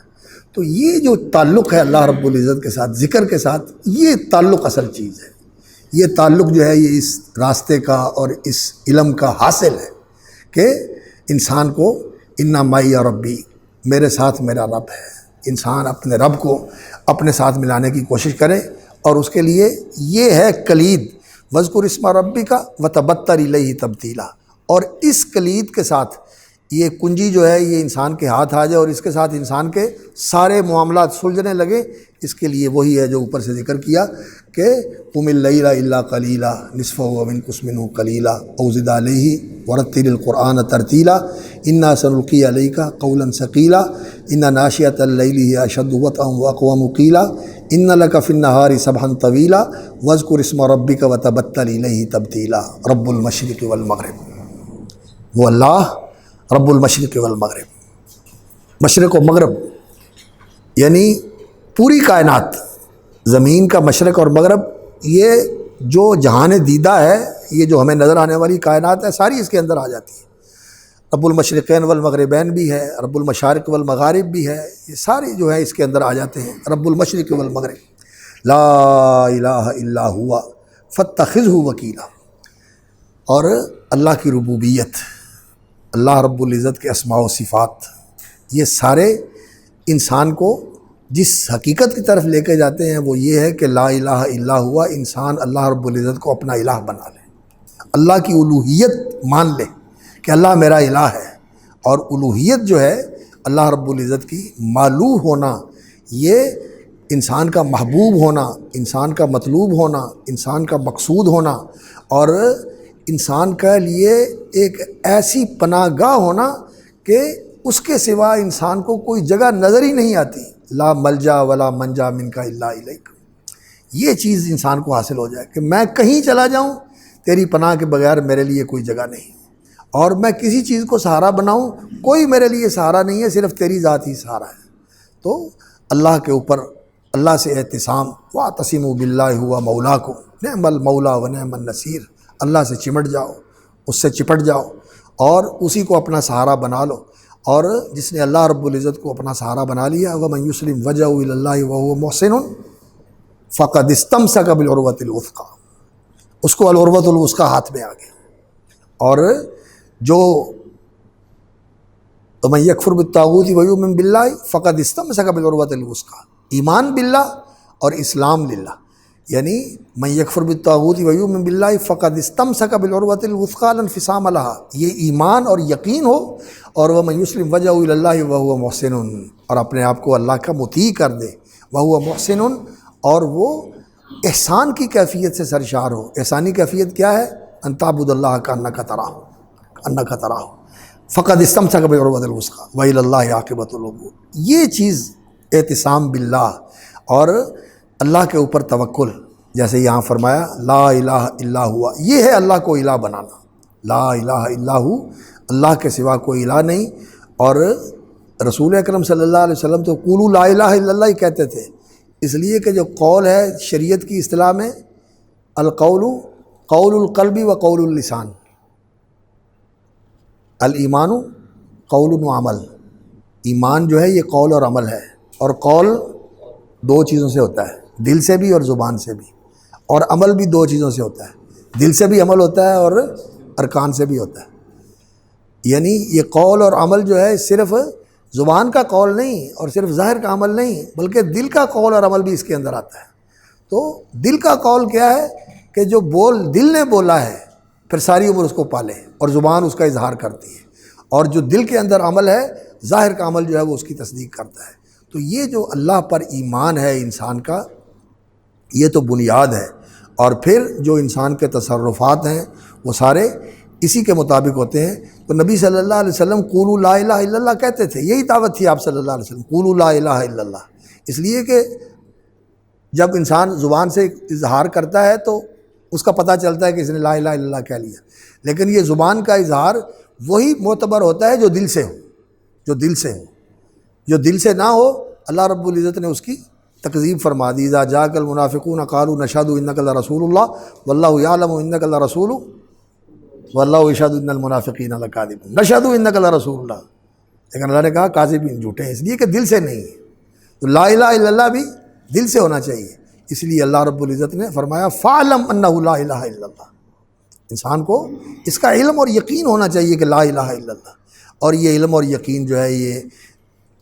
تو یہ جو تعلق ہے اللہ رب العزت کے ساتھ، ذکر کے ساتھ، یہ تعلق اصل چیز ہے۔ یہ تعلق جو ہے یہ اس راستے کا اور اس علم کا حاصل ہے کہ انسان کو انا معی ربی، میرے ساتھ میرا رب ہے۔ انسان اپنے رب کو اپنے ساتھ ملانے کی کوشش کرے، اور اس کے لیے یہ ہے کلید، وذکر اسم ربک وتبتل الیہ تبتیلا۔ اور اس کلید کے ساتھ یہ کنجی جو ہے یہ انسان کے ہاتھ آ جائے، اور اس کے ساتھ انسان کے سارے معاملات سلجھنے لگے، اس کے لیے وہی ہے جو اوپر سے ذکر کیا کہ قم اللیل الا قلیلا نصفہ وانقص منہ قلیلا او زد علیہ ورتل القرآن ترتیلا انا سنلقی علیک قولا ثقیلا ان ناشئۃ اللیل ہی اشد وطئا واقوم قیلا ان لک فی النہار سبحا طویلا واذکر اسم ربک وتبتل الیہ تبتیلا۔ رب المشرق والمغرب، وہ اللہ رب المشرق والمغرب، مشرق و مغرب یعنی پوری کائنات، زمین کا مشرق اور مغرب، یہ جو جہان دیدہ ہے، یہ جو ہمیں نظر آنے والی کائنات ہے، ساری اس کے اندر آ جاتی ہے۔ رب المشرقین والمغربین بھی ہے، رب المشارق والمغارب بھی ہے، یہ سارے جو ہے اس کے اندر آ جاتے ہیں۔ رب المشرق والمغرب لا الہ الا ہوا فاتخذہ وکیلا۔ اور اللہ کی ربوبیت، اللہ رب العزت کے اسماء و صفات، یہ سارے انسان کو جس حقیقت کی طرف لے کے جاتے ہیں وہ یہ ہے کہ لا الہ الا ہوا، انسان اللہ رب العزت کو اپنا الہ بنا لے، اللہ کی الوہیت مان لے کہ اللہ میرا الہ ہے۔ اور الوہیت جو ہے اللہ رب العزت کی، معلوہ ہونا، یہ انسان کا محبوب ہونا، انسان کا مطلوب ہونا، انسان کا مقصود ہونا، اور انسان کے لیے ایک ایسی پناہ گاہ ہونا کہ اس کے سوا انسان کو کوئی جگہ نظر ہی نہیں آتی۔ لا ملجا ولا منجا منک الا الیک، یہ چیز انسان کو حاصل ہو جائے کہ میں کہیں چلا جاؤں، تیری پناہ کے بغیر میرے لیے کوئی جگہ نہیں، اور میں کسی چیز کو سہارا بناؤں، کوئی میرے لیے سہارا نہیں ہے، صرف تیری ذات ہی سہارا ہے۔ تو اللہ کے اوپر، اللہ سے اعتصام، واعتصموا باللہ ہوا مولاکم نعم المولا و نعم النصیر، اللہ سے چمٹ جاؤ، اس سے چپٹ جاؤ، اور اسی کو اپنا سہارا بنا لو۔ اور جس نے اللہ رب العزت کو اپنا سہارا بنا لیا، وَمَن يُسْلِمْ وَجْهَهُ إِلَى اللَّهِ وَهُوَ مُحْسِنٌ فَقَدِ اسْتَمْسَكَ بِالْعُرْوَةِ الْوُثْقَىٰ، اس کو العروۃ الوثقیٰ ہاتھ میں آ گیا۔ اور جو وَمَن يَكْفُرْ بِالطَّاغُوتِ وَيُؤْمِن بِاللَّهِ فَقَدِ اسْتَمْسَكَ بِالْعُرْوَةِ الْوُثْقَىٰ، ایمان باللہ اور اسلام للہ، یعنی من یکفر بالطاغوت ویؤمن باللہ فقد استمسک بالعروۃ الوثقی لا انفصام لها، یہ ایمان اور یقین ہو، اور ومن یسلم وجهه الی اللہ وهو محسن، اور اپنے آپ کو اللہ کا مطیع کر دے، وهو محسن، اور وہ احسان کی کیفیت سے سرشار ہو۔ احسانی کیفیت کیا ہے؟ ان تعبد اللہ کانک تراہ فقد استمسک بالعروۃ الوثقی والی اللہ عاقبۃ الامور۔ یہ چیز اعتصام باللہ اور اللہ کے اوپر توکل، جیسے یہاں فرمایا لا الہ الا ہوا، یہ ہے اللہ کو الہ بنانا۔ لا الہ الا ہو، اللہ کے سوا کوئی الہ نہیں۔ اور رسول اکرم صلی اللہ علیہ وسلم تو قولوا لا الہ الا اللہ ہی کہتے تھے، اس لیے کہ جو قول ہے شریعت کی اصطلاح میں القول قول القلب و قول اللسان، الایمان قول و عمل، ایمان جو ہے یہ قول اور عمل ہے، اور قول دو چیزوں سے ہوتا ہے، دل سے بھی اور زبان سے بھی، اور عمل بھی دو چیزوں سے ہوتا ہے، دل سے بھی عمل ہوتا ہے اور ارکان سے بھی ہوتا ہے۔ یعنی یہ قول اور عمل جو ہے صرف زبان کا قول نہیں اور صرف ظاہر کا عمل نہیں، بلکہ دل کا قول اور عمل بھی اس کے اندر آتا ہے۔ تو دل کا قول کیا ہے کہ جو دل نے بولا ہے پھر ساری عمر اس کو پالے، اور زبان اس کا اظہار کرتی ہے، اور جو دل کے اندر عمل ہے ظاہر کا عمل جو ہے وہ اس کی تصدیق کرتا ہے۔ تو یہ جو اللہ پر ایمان ہے انسان کا، یہ تو بنیاد ہے، اور پھر جو انسان کے تصرفات ہیں وہ سارے اسی کے مطابق ہوتے ہیں۔ تو نبی صلی اللہ علیہ وسلم قولوا لا الہ الا اللہ کہتے تھے، یہی دعوت تھی آپ صلی اللہ علیہ وسلم، قولوا لا الہ الا اللہ، اس لیے کہ جب انسان زبان سے اظہار کرتا ہے تو اس کا پتہ چلتا ہے کہ اس نے لا الہ الا اللہ کہہ لیا، لیکن یہ زبان کا اظہار وہی معتبر ہوتا ہے جو دل سے ہو، جو دل سے ہو۔ جو دل سے نہ ہو، اللہ رب العزت نے اس کی تکذیب فرما دی، اذا جاءک المنافقون قالوا نشہد انک لرسول اللہ واللہ یعلم انک لرسول واللہ یشہد ان المنافقین لکاذبون، نشہد انک لرسول اللہ، لیکن اللہ نے کہا کاذبین، جھوٹے ہیں، اس لیے کہ دل سے نہیں ہے۔ تو لا الہ الا اللہ بھی دل سے ہونا چاہیے، اس لیے اللہ رب العزت نے فرمایا فاعلم انہ لا الہ الا اللہ، انسان کو اس کا علم اور یقین ہونا چاہیے کہ لا الہ الا اللہ۔ اور یہ علم اور یقین جو ہے یہ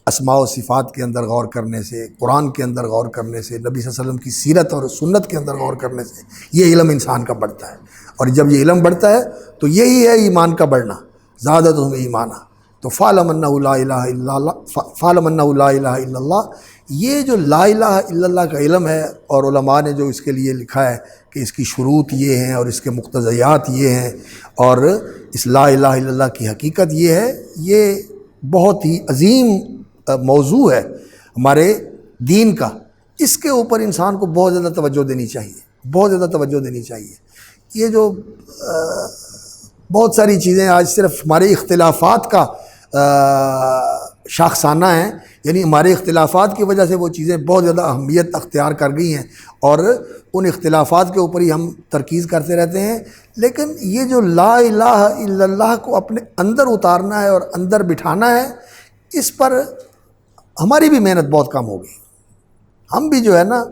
اسماء و صفات کے اندر غور کرنے سے، قرآن کے اندر غور کرنے سے، نبی صلی اللہ علیہ وسلم کی سیرت اور سنت کے اندر غور کرنے سے یہ علم انسان کا بڑھتا ہے، اور جب یہ علم بڑھتا ہے تو یہی ہے ایمان کا بڑھنا، زادتہم ایمانا۔ تو فاعلم انہ لا الہ الا اللہ، فاعلم انہ لا الہ الا اللہ، یہ جو لا الہ الا اللہ کا علم ہے، اور علماء نے جو اس کے لیے لکھا ہے کہ اس کی شروط یہ ہیں اور اس کے مقتضیات یہ ہیں، اور اس لا الہ الا اللہ کی حقیقت یہ ہے، یہ بہت ہی عظیم موضوع ہے ہمارے دین کا۔ اس کے اوپر انسان کو بہت زیادہ توجہ دینی چاہیے، بہت زیادہ توجہ دینی چاہیے۔ یہ جو بہت ساری چیزیں آج صرف ہمارے اختلافات کا شاخسانہ ہیں، یعنی ہمارے اختلافات کی وجہ سے وہ چیزیں بہت زیادہ اہمیت اختیار کر گئی ہیں، اور ان اختلافات کے اوپر ہی ہم ترکیز کرتے رہتے ہیں۔ لیکن یہ جو لا الہ الا اللہ کو اپنے اندر اتارنا ہے اور اندر بٹھانا ہے، اس پر ہماری بھی محنت بہت کم ہوگی۔ ہم بھی جو ہے نا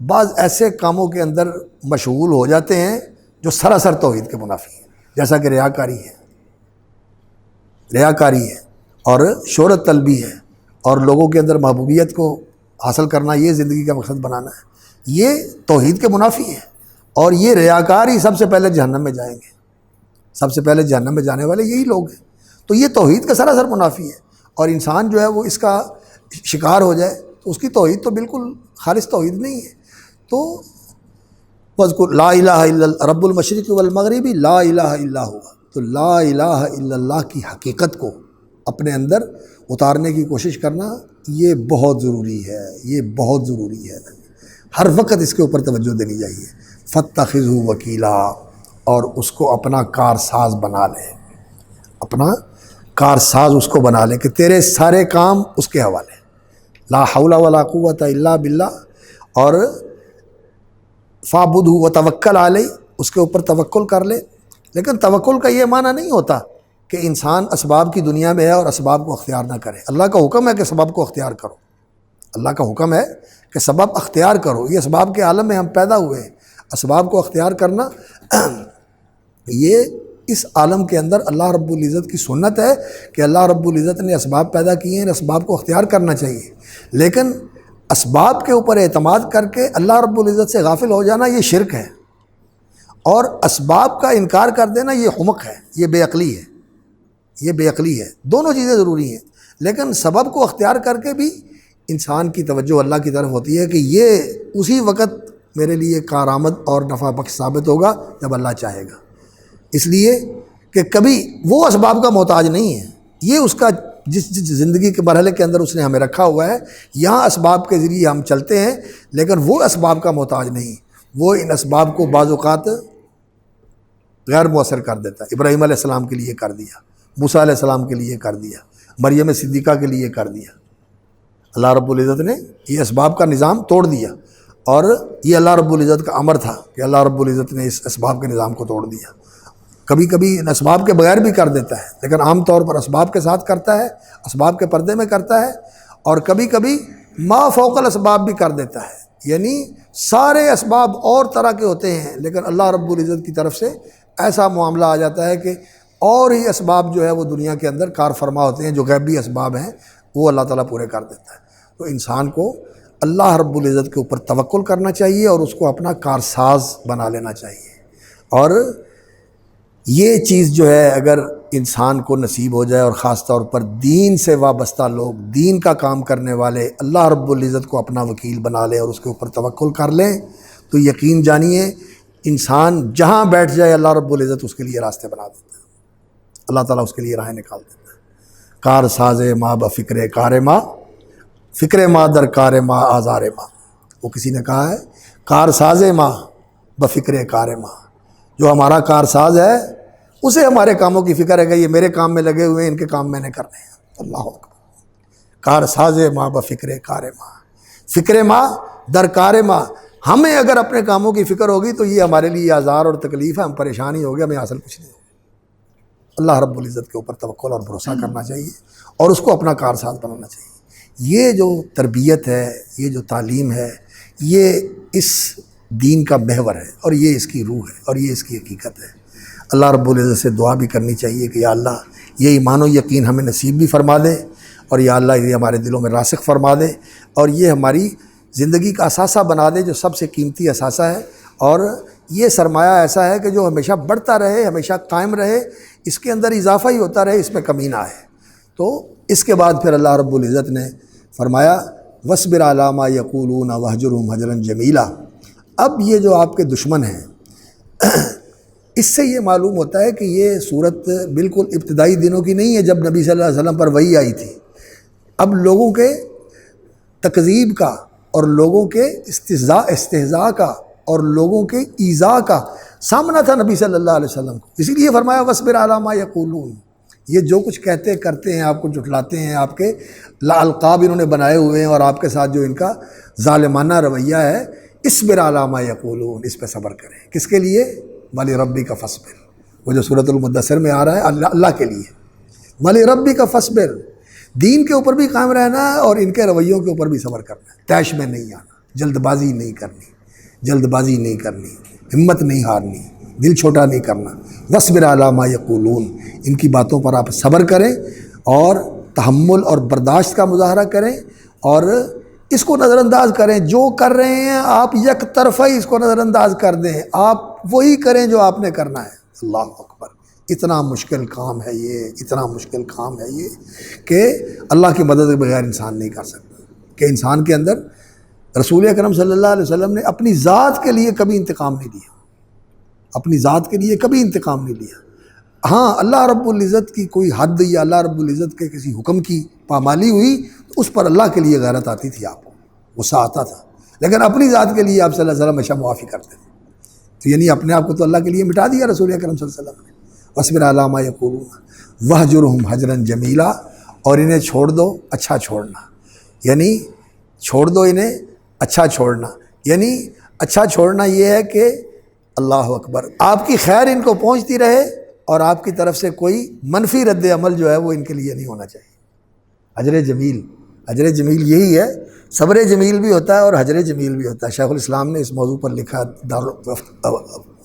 بعض ایسے کاموں کے اندر مشغول ہو جاتے ہیں جو سراسر توحید کے منافی ہیں، جیسا کہ ریاکاری ہے اور شہرت طلبی ہے، اور لوگوں کے اندر محبوبیت کو حاصل کرنا، یہ زندگی کا مقصد بنانا ہے، یہ توحید کے منافی ہے، اور یہ ریاکار ہی سب سے پہلے جہنم میں جائیں گے، سب سے پہلے جہنم میں جانے والے یہی لوگ ہیں۔ تو یہ توحید کا سراسر منافی ہے، اور انسان جو ہے وہ اس کا شکار ہو جائے تو اس کی توحید تو بالکل خالص توحید نہیں ہے۔ تو وذکر لا الہ الا اللہ رب المشرق والمغربی لا الہ الا ہوا، تو لا الہ الا اللہ کی حقیقت کو اپنے اندر اتارنے کی کوشش کرنا یہ بہت ضروری ہے، یہ بہت ضروری ہے، ہر وقت اس کے اوپر توجہ دینی چاہیے۔ فاتخذہ وکیلا، اور اس کو اپنا کارساز بنا لے، اپنا کارساز اس کو بنا لے کہ تیرے سارے کام اس کے حوالے، لا حول ولا قوت الا باللہ، اور فاعبدہ وتوکل علیہ، اس کے اوپر توکل کر لے۔ لیکن توکل کا یہ معنی نہیں ہوتا کہ انسان اسباب کی دنیا میں ہے اور اسباب کو اختیار نہ کرے۔ اللہ کا حکم ہے کہ سبب کو اختیار کرو، اللہ کا حکم ہے کہ سبب اختیار کرو، یہ اسباب کے عالم میں ہم پیدا ہوئے ہیں۔ اسباب کو اختیار کرنا یہ اس عالم کے اندر اللہ رب العزت کی سنت ہے کہ اللہ رب العزت نے اسباب پیدا کیے ہیں، اسباب کو اختیار کرنا چاہیے۔ لیکن اسباب کے اوپر اعتماد کر کے اللہ رب العزت سے غافل ہو جانا یہ شرک ہے، اور اسباب کا انکار کر دینا یہ حمق ہے، یہ بے عقلی ہے، یہ بے عقلی ہے۔ دونوں چیزیں ضروری ہیں، لیکن سبب کو اختیار کر کے بھی انسان کی توجہ اللہ کی طرف ہوتی ہے کہ یہ اسی وقت میرے لیے کارآمد اور نفع بخش ثابت ہوگا جب اللہ چاہے گا، اس لیے کہ کبھی وہ اسباب کا محتاج نہیں ہے، یہ اس کا جس زندگی کے مرحلے کے اندر اس نے ہمیں رکھا ہوا ہے، یہاں اسباب کے ذریعے ہم چلتے ہیں، لیکن وہ اسباب کا محتاج نہیں، وہ ان اسباب کو بعض اوقات غیر مؤثر کر دیتا ہے۔ ابراہیم علیہ السلام کے لیے کر دیا، موسیٰ علیہ السلام کے لیے کر دیا، مریم صدیقہ کے لیے کر دیا۔ اللہ رب العزت نے یہ اسباب کا نظام توڑ دیا، اور یہ اللہ رب العزت کا امر تھا کہ اللہ رب العزت نے اس اسباب کے نظام کو توڑ دیا۔ کبھی کبھی ان اسباب کے بغیر بھی کر دیتا ہے، لیکن عام طور پر اسباب کے ساتھ کرتا ہے، اسباب کے پردے میں کرتا ہے، اور کبھی کبھی ما فوق الاسباب بھی کر دیتا ہے، یعنی سارے اسباب اور طرح کے ہوتے ہیں، لیکن اللہ رب العزت کی طرف سے ایسا معاملہ آ جاتا ہے کہ اور ہی اسباب جو ہے وہ دنیا کے اندر کار فرما ہوتے ہیں، جو غیبی اسباب ہیں وہ اللہ تعالیٰ پورے کر دیتا ہے۔ تو انسان کو اللہ رب العزت کے اوپر توکل کرنا چاہیے اور اس کو اپنا کارساز بنا لینا چاہیے، اور یہ چیز جو ہے اگر انسان کو نصیب ہو جائے، اور خاص طور پر دین سے وابستہ لوگ، دین کا کام کرنے والے اللہ رب العزت کو اپنا وکیل بنا لیں اور اس کے اوپر توکل کر لیں، تو یقین جانیے انسان جہاں بیٹھ جائے اللہ رب العزت اس کے لیے راستے بنا دیتا ہے، اللہ تعالیٰ اس کے لیے راہیں نکال دیتا ہے۔ کار ساز ماں بفکر کار ماں، فکر ماں در کار ماں آزار ماں، وہ کسی نے کہا ہے کار ساز ماں بفکر کار ماں، جو ہمارا کار ساز ہے اسے ہمارے کاموں کی فکر ہے کہ یہ میرے کام میں لگے ہوئے ہیں، ان کے کام میں نے کرنے ہیں۔ اللہ اکبر۔ کار ساز ماں بفکر کار ماں، فکر ماں در کار ماں، ہمیں اگر اپنے کاموں کی فکر ہوگی تو یہ ہمارے لیے آزار اور تکلیف ہے، ہم پریشانی ہوگی، ہمیں حاصل کچھ نہیں ہوگا۔ اللہ رب العزت کے اوپر توکل اور بھروسہ کرنا چاہیے، اور اس کو اپنا کارساز بنانا چاہیے۔ یہ جو تربیت ہے، یہ جو تعلیم ہے، یہ اس دین کا محور ہے، اور یہ اس کی روح ہے، اور یہ اس کی حقیقت ہے۔ اللہ رب العزت سے دعا بھی کرنی چاہیے کہ یا اللہ یہ ایمان و یقین ہمیں نصیب بھی فرما دے، اور یا اللہ یہ ہمارے دلوں میں راسخ فرما دے، اور یہ ہماری زندگی کا اثاثہ بنا دے جو سب سے قیمتی اثاثہ ہے، اور یہ سرمایہ ایسا ہے کہ جو ہمیشہ بڑھتا رہے، ہمیشہ قائم رہے، اس کے اندر اضافہ ہی ہوتا رہے، اس میں کمی نہ آئے۔ تو اس کے بعد پھر اللہ رب العزت نے فرمایا وَاصْبِرْ عَلَىٰ مَا يَقُولُونَ وَاهْجُرْهُمْ هَجْرًا جَمِيلًا۔ اب یہ جو آپ کے دشمن ہیں، اس سے یہ معلوم ہوتا ہے کہ یہ صورت بالکل ابتدائی دنوں کی نہیں ہے جب نبی صلی اللہ علیہ وسلم پر وحی آئی تھی۔ اب لوگوں کے تکذیب کا، اور لوگوں کے استہزاء کا، اور لوگوں کے ایذاء کا سامنا تھا نبی صلی اللہ علیہ وسلم کو، اسی لیے فرمایا وَاصْبِرْ عَلَىٰ مَا يَقُولُونَ۔ یہ جو کچھ کہتے کرتے ہیں، آپ کو جھٹلاتے ہیں، آپ کے القاب انہوں نے بنائے ہوئے ہیں، اور آپ کے ساتھ جو ان کا ظالمانہ رویہ ہے، اصبر علی ما یقولون، اس پہ صبر کریں۔ کس کے لیے؟ ولی ربی کا فصبر، وہ جو سورۃ المدثر میں آ رہا ہے، اللہ کے لیے۔ ولی ربی کا فصبر، دین کے اوپر بھی قائم رہنا ہے، اور ان کے رویوں کے اوپر بھی صبر کرنا ہے، طیش میں نہیں آنا، جلد بازی نہیں کرنی، ہمت نہیں ہارنی، دل چھوٹا نہیں کرنا۔ وَاصْبِرْ عَلَىٰ مَا يَقُولُونَ، ان کی باتوں پر آپ صبر کریں، اور تحمل اور برداشت کا مظاہرہ کریں، اور اس کو نظر انداز کریں۔ جو کر رہے ہیں آپ یک طرفہ ہی اس کو نظر انداز کر دیں، آپ وہی کریں جو آپ نے کرنا ہے۔ اللہ اکبر۔ اتنا مشکل کام ہے یہ، اتنا مشکل کام ہے یہ کہ اللہ کی مدد کے بغیر انسان نہیں کر سکتا، کہ انسان کے اندر رسول اکرم صلی اللہ علیہ وسلم نے اپنی ذات کے لیے کبھی انتقام نہیں لیا، اپنی ذات کے لیے کبھی انتقام نہیں لیا۔ ہاں اللہ رب العزت کی کوئی حد یا اللہ رب العزت کے کسی حکم کی پامالی ہوئی تو اس پر اللہ کے لیے غیرت آتی تھی، آپ کو غصہ آتا تھا، لیکن اپنی ذات کے لیے آپ صلی اللہ علیہ وسلم ہمیشہ معافی کرتے تھے۔ تو یعنی اپنے آپ کو تو اللہ کے لیے مٹا دیا رسول اکرم صلی اللہ علیہ وسلم نے۔ وَاصْبِرْ عَلَىٰ مَا يَقُولُونَ وَاهْجُرْهُمْ هَجْرًا جَمِيلًا، اور انہیں چھوڑ دو اچھا چھوڑنا، یعنی چھوڑ دو انہیں اچھا چھوڑنا، یعنی اچھا چھوڑنا یہ ہے کہ اللہ اکبر، آپ کی خیر ان کو پہنچتی رہے، اور آپ کی طرف سے کوئی منفی رد عمل جو ہے وہ ان کے لیے نہیں ہونا چاہیے۔ حجر جمیل، حجر جمیل یہی ہے، صبر جمیل بھی ہوتا ہے اور حجر جمیل بھی ہوتا ہے۔ شیخ الاسلام نے اس موضوع پر لکھا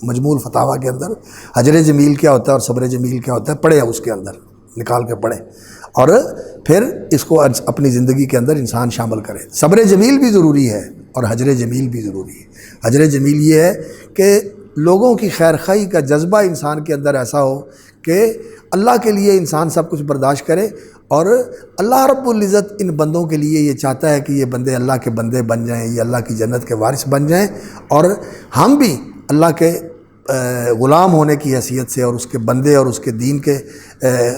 مجموع الفتاویٰ کے اندر، حجر جمیل کیا ہوتا ہے اور صبر جمیل کیا ہوتا ہے، پڑھے اس کے اندر نکال کے پڑھے اور پھر اس کو اپنی زندگی کے اندر انسان شامل کرے۔ صبر جمیل بھی ضروری ہے اور حجر جمیل بھی ضروری ہے۔ حجر جمیل یہ ہے کہ لوگوں کی خیر خواہی کا جذبہ انسان کے اندر ایسا ہو کہ اللہ کے لیے انسان سب کچھ برداشت کرے، اور اللہ رب العزت ان بندوں کے لیے یہ چاہتا ہے کہ یہ بندے اللہ کے بندے بن جائیں، یہ اللہ کی جنت کے وارث بن جائیں، اور ہم بھی اللہ کے غلام ہونے کی حیثیت سے اور اس کے بندے اور اس کے دین کے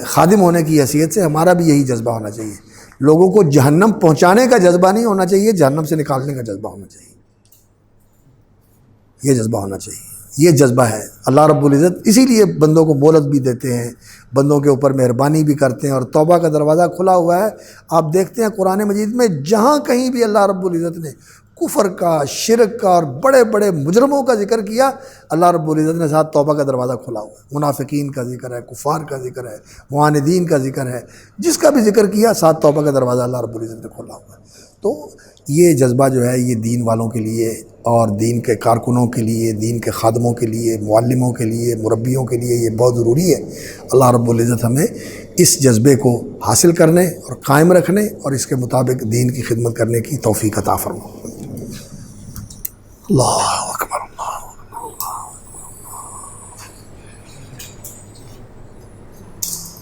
خادم ہونے کی حیثیت سے ہمارا بھی یہی جذبہ ہونا چاہیے۔ لوگوں کو جہنم پہنچانے کا جذبہ نہیں ہونا چاہیے، جہنم سے نکالنے کا جذبہ ہونا چاہیے، یہ جذبہ ہونا چاہیے، یہ جذبہ ہے۔ اللہ رب العزت اسی لیے بندوں کو مہلت بھی دیتے ہیں، بندوں کے اوپر مہربانی بھی کرتے ہیں، اور توبہ کا دروازہ کھلا ہوا ہے۔ آپ دیکھتے ہیں قرآن مجید میں جہاں کہیں بھی اللہ رب العزت نے کفر کا، شرک کا اور بڑے بڑے مجرموں کا ذکر کیا، اللہ رب العزت نے ساتھ توبہ کا دروازہ کھلا ہوا ہے۔ منافقین کا ذکر ہے، کفار کا ذکر ہے، معاندین کا ذکر ہے، جس کا بھی ذکر کیا ساتھ توبہ کا دروازہ اللہ رب العزت نے کھولا ہوا ہے۔ تو یہ جذبہ جو ہے یہ دین والوں کے لیے اور دین کے کارکنوں کے لیے، دین کے خادموں کے لیے، معلموں کے لیے، مربیوں کے لیے یہ بہت ضروری ہے۔ اللہ رب العزت ہمیں اس جذبے کو حاصل کرنے اور قائم رکھنے اور اس کے مطابق دین کی خدمت کرنے کی توفیق عطا فرمائے۔ اللہ